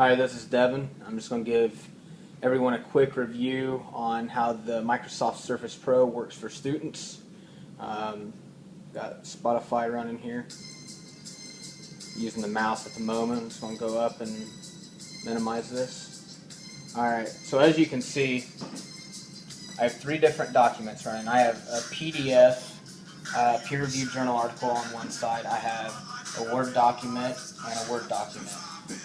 Hi, this is Devin. I'm just going to give everyone a quick review on how the Microsoft Surface Pro works for students. Got Spotify running here. Using the mouse at the moment. I'm just going to go up and minimize this. Alright, so as you can see, I have three different documents running. I have a PDF, peer-reviewed journal article on one side. I have a Word document and a Word document.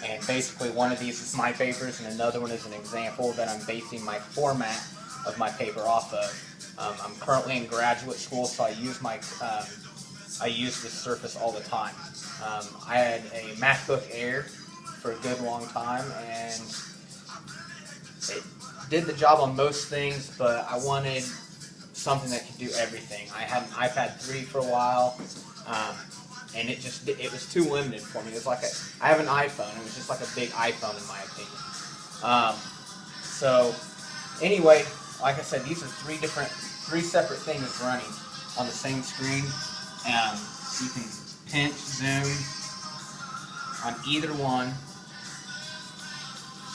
And basically one of these is my papers and another one is an example that I'm basing my format of my paper off of. I'm currently in graduate school, so I use the Surface all the time. I had a MacBook Air for a good long time, and it did the job on most things, but I wanted something that could do everything. I had an iPad 3 for a while, and it was too limited for me. It was like I have an iPhone. It was just like a big iPhone in my opinion. So anyway, like I said, these are three separate things running on the same screen. You can pinch, zoom on either one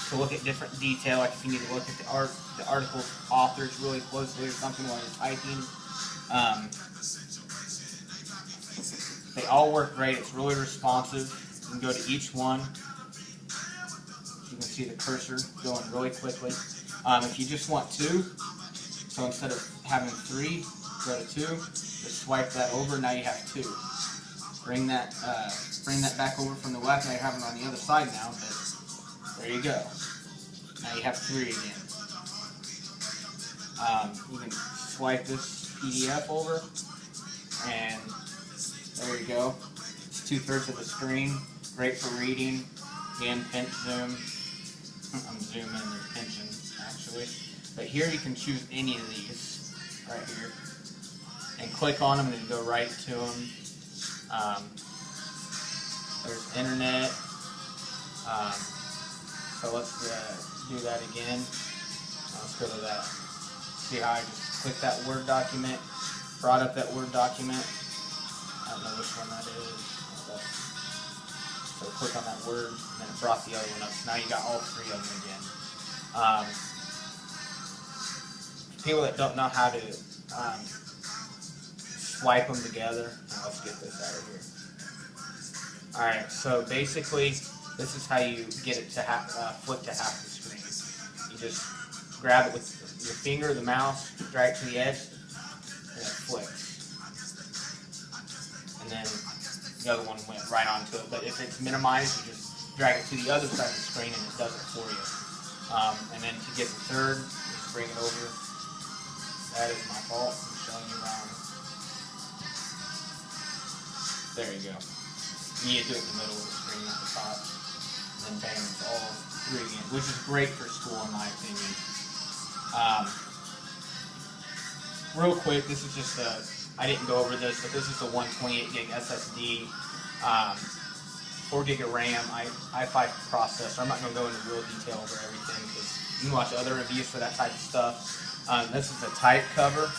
to look at different detail. Like if you need to look at the article's authors really closely or something while you're typing. They all work great. It's really responsive. You can go to each one. You can see the cursor going really quickly. If you just want two, so instead of having three, go to two. Just swipe that over. Now you have two. Bring that back over from the left. Now you have it on the other side now. But there you go. Now you have three again. You can swipe this PDF over, and there you go. It's 2/3 of the screen. Great for reading. Again, pinch, zoom. I'm zooming and pinching, actually. But here you can choose any of these right here. And click on them and then go right to them. There's internet. So let's do that again. Let's go to that. See how I just clicked that Word document, brought up that Word document. I don't know which one that is. So click on that Word, and then it brought the other one up. So now you got all three of them again. People that don't know how to swipe them together. Now let's get this out of here. Alright, so basically, this is how you get it to flip to half the screen. You just grab it with your finger, the mouse, drag it to the edge, and it flips. And then the other one went right onto it. But if it's minimized, you just drag it to the other side of the screen and it does it for you. And then to get the third, just bring it over. That is my fault. I'm showing you wrong. There you go. You need to do it in the middle of the screen, not the top. And then bam, it's all three again, which is great for school in my opinion. Real quick, this is just I didn't go over this, but this is the 128 gig SSD, 4 gig of RAM, i5 processor. I'm not going to go into real detail over everything because you can watch other reviews for that type of stuff. This is a type cover.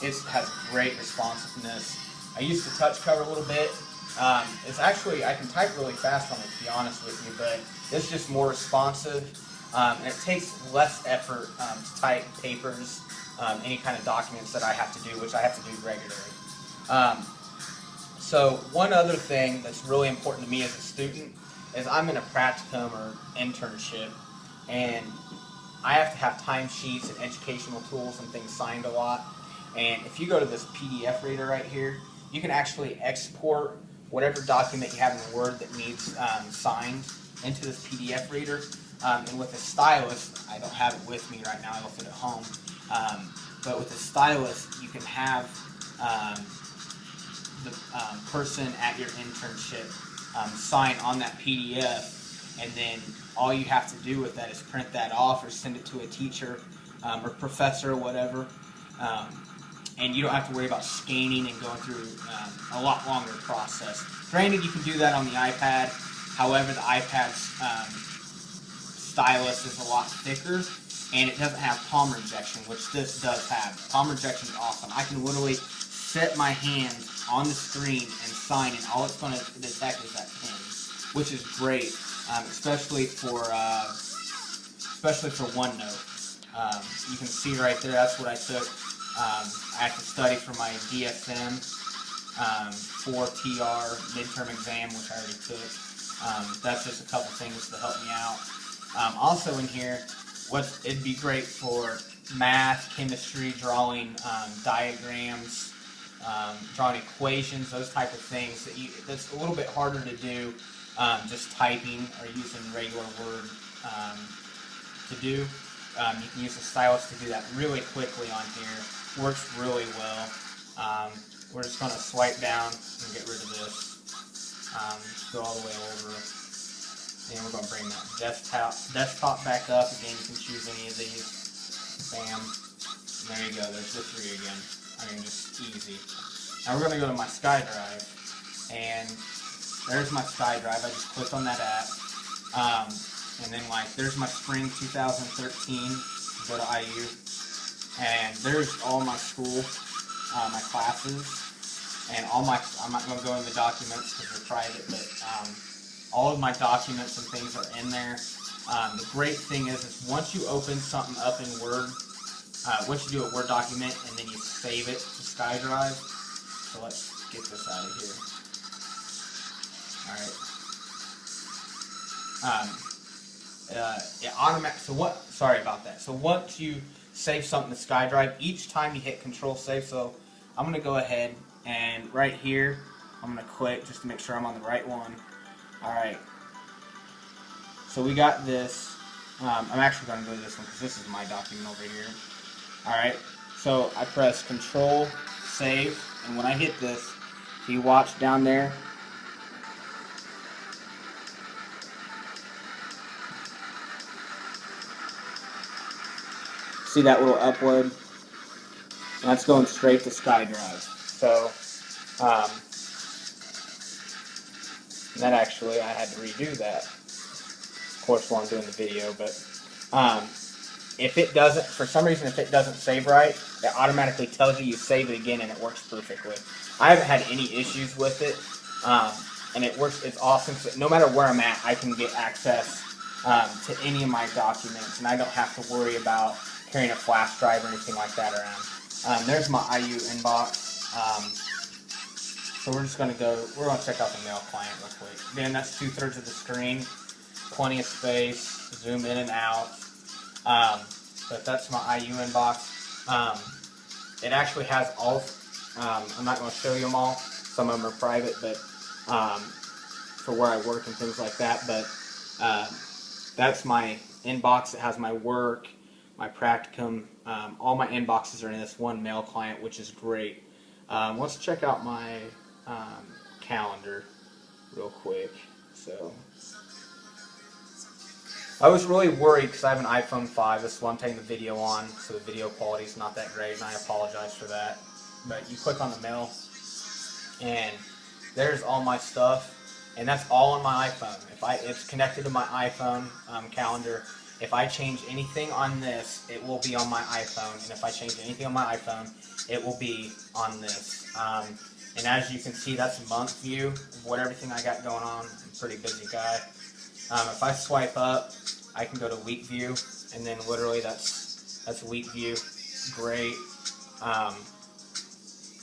It has great responsiveness. I used the touch cover a little bit. It's actually, I can type really fast on it, to be honest with you, but it's just more responsive, and it takes less effort to type papers, any kind of documents that I have to do, which I have to do regularly. So one other thing that's really important to me as a student is I'm in a practicum or internship, and I have to have timesheets and educational tools and things signed a lot. And if you go to this PDF reader right here, you can actually export whatever document you have in Word that needs signed into this PDF reader. And with a stylus, I don't have it with me right now, I left it at home. But with a stylus, you can have the person at your internship sign on that PDF, and then all you have to do with that is print that off or send it to a teacher or professor or whatever. And you don't have to worry about scanning and going through a lot longer process. Granted, you can do that on the iPad. However, the iPad's stylus is a lot thicker, and it doesn't have palm rejection, which this does have. Palm rejection is awesome. I can literally set my hand on the screen and sign, and all it's going to detect is that pen, which is great. especially for OneNote. You can see right there, that's what I took. I had to study for my DSM 4TR midterm exam, which I already took. That's just a couple things to help me out. Also in here, it'd be great for math, chemistry, drawing diagrams, drawing equations, those type of things that's a little bit harder to do just typing or using regular Word to do. You can use the stylus to do that really quickly on here. Works really well. We're just going to swipe down and get rid of this. Go all the way over. And we're going to bring that desktop back up. Again, you can choose any of these. Bam. And there you go. There's the 3 again. I mean, just easy. Now we're going to go to my SkyDrive. And there's my SkyDrive. I just clicked on that app. And then there's my spring 2013. Go to IU. And there's all my school, my classes, and I'm not going to go in the documents because they're private, but all of my documents and things are in there. The great thing is once you open something up in Word, once you do a Word document and then you save it to SkyDrive, so let's get this out of here. Alright. Sorry about that. So once you save something to SkyDrive, each time you hit Control Save, so I'm going to go ahead and right here, I'm going to click just to make sure I'm on the right one. Alright. So we got this. I'm actually going to go to this one because this is my document over here. Alright. So I press Control Save, and when I hit this, if you watch down there, see that little upload? And that's going straight to SkyDrive. So, that actually, I had to redo that. Of course, while I'm doing the video, but if it doesn't, for some reason, if it doesn't save right, it automatically tells you save it again, and it works perfectly. I haven't had any issues with it, and it works. It's awesome. So no matter where I'm at, I can get access to any of my documents, and I don't have to worry about carrying a flash drive or anything like that around. There's my IU inbox. So we're going to check out the mail client real quick. Again, that's 2/3 of the screen, plenty of space, zoom in and out. But that's my IU inbox. It actually has all, I'm not going to show you them all. Some of them are private, but for where I work and things like that. But that's my inbox. It has my work, my practicum, all my inboxes are in this one mail client, which is great. Let's check out my calendar real quick. So I was really worried because I have an iPhone 5. This is what I'm taking the video on, so the video quality is not that great, and I apologize for that. But you click on the mail, and there's all my stuff, and that's all on my iPhone. It's connected to my iPhone calendar. If I change anything on this, it will be on my iPhone, and if I change anything on my iPhone, it will be on this. And as you can see, that's a month view of everything I got going on. I'm a pretty busy guy. If I swipe up, I can go to week view, and then literally that's week view. Great. And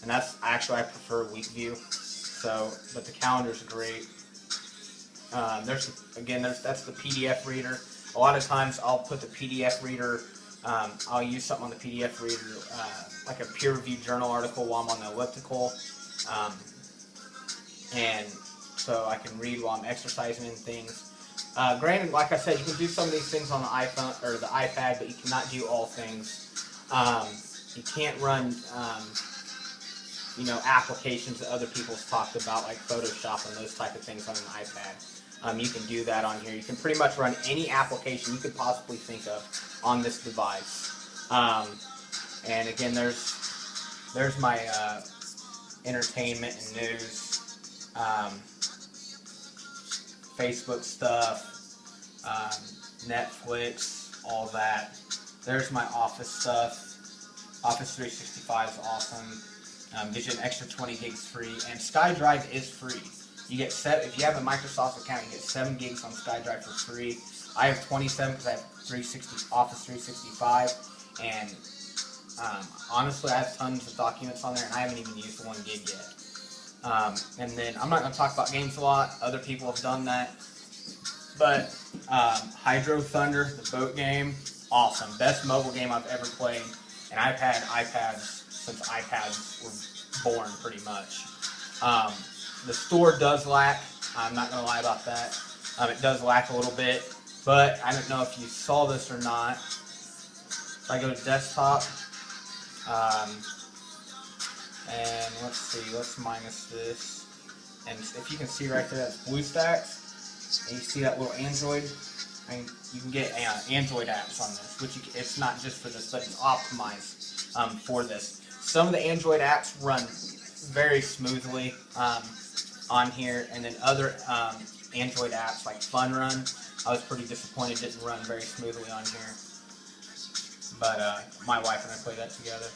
that's actually, I prefer week view. So, but the calendar's great. That's the PDF reader. A lot of times I'll put the PDF reader, I'll use something on the PDF reader, like a peer-reviewed journal article while I'm on the elliptical, and so I can read while I'm exercising and things. Granted, like I said, you can do some of these things on the iPhone or the iPad, but you cannot do all things. You can't run, applications that other people's talked about, like Photoshop and those type of things on an iPad. You can do that on here. You can pretty much run any application you could possibly think of on this device. And again, there's my entertainment and news, Facebook stuff, Netflix, all that. There's my Office stuff. Office 365 is awesome. Gives you an extra 20 gigs free, and SkyDrive is free. You get if you have a Microsoft account, you get 7 gigs on SkyDrive for free. I have 27 because I have Office 365, and honestly, I have tons of documents on there, and I haven't even used 1 gig yet. And then I'm not going to talk about games a lot. Other people have done that. But Hydro Thunder, the boat game, awesome. Best mobile game I've ever played. And I've had iPads since iPads were born, pretty much. The store does lack. I'm not going to lie about that. It does lack a little bit. But I don't know if you saw this or not. If I go to desktop, and let's see, let's minus this. And if you can see right there, that's BlueStacks. And you see that little Android. I mean, you can get Android apps on this, which it's not just for this, but it's optimized for this. Some of the Android apps run very smoothly on here, and then other Android apps like FunRun, I was pretty disappointed didn't run very smoothly on here. But my wife and I play that together.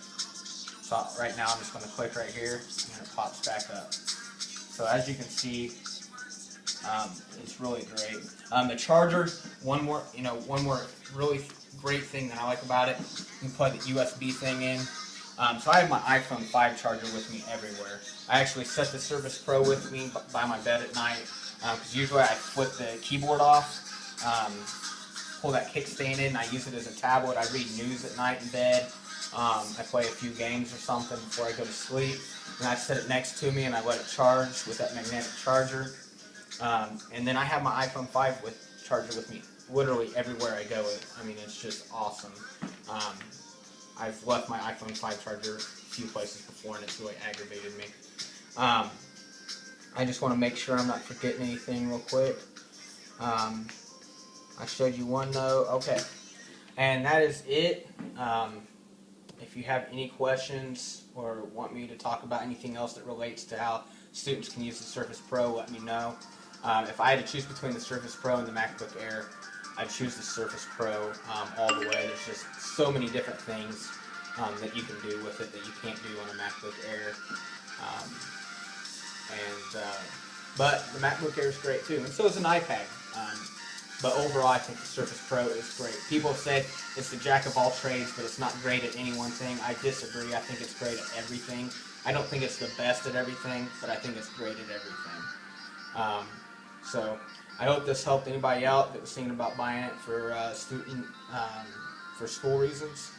So right now I'm just going to click right here, and it pops back up. So as you can see, it's really great. The charger, one more really great thing that I like about it, you can plug the USB thing in. So I have my iPhone 5 charger with me everywhere. I actually set the Surface Pro with me by my bed at night, because usually I flip the keyboard off, pull that kickstand in, and I use it as a tablet. I read news at night in bed. I play a few games or something before I go to sleep. And I set it next to me and I let it charge with that magnetic charger. And then I have my iPhone 5 charger with me literally everywhere I go. I mean, it's just awesome. I've left my iPhone 5 charger a few places before and it's really aggravated me. I just want to make sure I'm not forgetting anything real quick. I showed you OneNote. Okay. And that is it. If you have any questions or want me to talk about anything else that relates to how students can use the Surface Pro, let me know. If I had to choose between the Surface Pro and the MacBook Air, I'd choose the Surface Pro all the way. There's just so many different things that you can do with it that you can't do on a MacBook Air. But the MacBook Air is great too, and so is an iPad. But overall, I think the Surface Pro is great. People have said it's the jack of all trades, but it's not great at any one thing. I disagree. I think it's great at everything. I don't think it's the best at everything, but I think it's great at everything. So I hope this helped anybody out that was thinking about buying it for for school reasons.